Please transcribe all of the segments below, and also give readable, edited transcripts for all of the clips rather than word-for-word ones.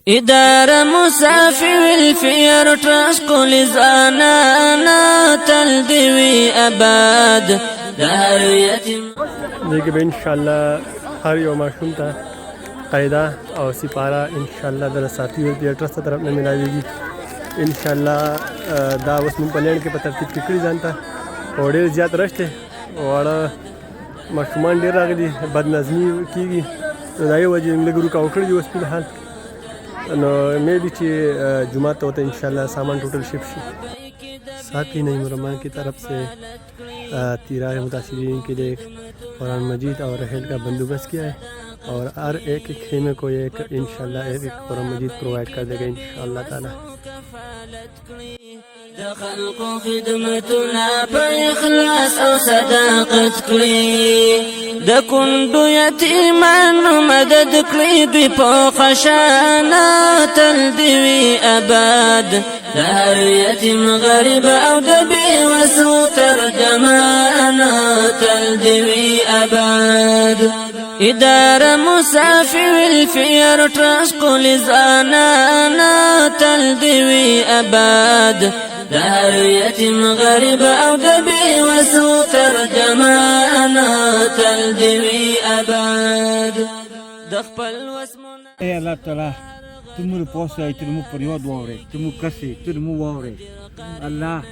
إدارة مسافر الفير ترسكول زانانا تلدوي أباد دار يتم دیگه به انشاءالله هر یو ماشوم ته قاعده او سپاره انشاءالله د ساتي ورته ټرست طرف نه ملاويږي انشاءالله دا اوس موږ په لړ کې په ترتیب کې کړی ځانته او ډېر زیات رشته واړه ماشومان ډېر راغلي بد نظمي کېږي نو دا یو وجه لږ رکاو کړی دي اوس فی الحال نو میبي چې جمعه ته ورته انشاءالله سامان ټوټل شپ شي साथी नईम रहमान की तरफ से तिराए मुतासिरीन के लिए कुरान मजीद और रहेल का बंदोबस्त किया है और हर एक खेमे को एक इंशाल्लाह एक कुरान मजीद प्रोवाइड कर देगा इंशाल्लाह ताला دخلق خدمتنا بإخلاص أو صداقة كلي دكن دو يتيمان مدد كلي دي فوق شانا تلدوي أباد دار يتيم غريب أو دبي وسو ترجمانا تلدوي أباد إدارة مسافر الفير ترسكول زانانا تلدوي أباد دار يتيم غريب أو دبي وسو ترجمانا تلدوي أباد دخل واسمنا يا الله تعالى تمر پوسه ترمو پریود وره تمو کسي ترمو وره الله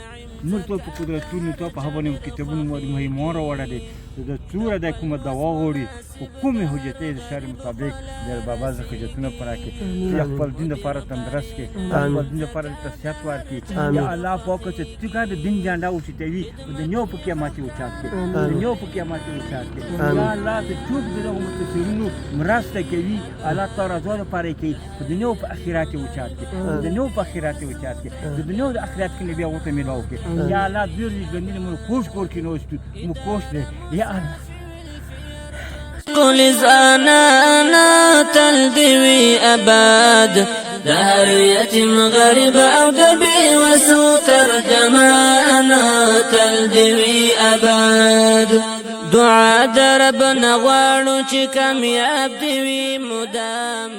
مرتو په قدرتونو ته په هغه کتابونو مې مور وړه دي د څوره د کومه دوا غوړي حکومت حجته د شر مطابق د بابا ز حجتونه پراکې یا خپل دین د فارغ تندرست کې خپل دین د فارغ تصحیح ورکې یا الله پاک چې تګا د دین جاندا او چې دی د نیو په کې ماتي وچات کې د نیو په کې ماتي وچات کې یا الله د ټوب دغه متسرینو مرسته کوي الله تعالی زړه پاره کې د نیو په اخرات وچات کې د نیو په اخرات وچات کې د نیو د اخرات کې بیا وته ملاو کې یا الله دوی ګندنه مو کوش کور کې نوستو مو کوش دې یا الله كل زانانا تلدوي أباد دار يتيم غريب أو دبي وسو ترجمانا تلدوي أباد دعاء دربنا غوانو چه کامیاب دیوی مدام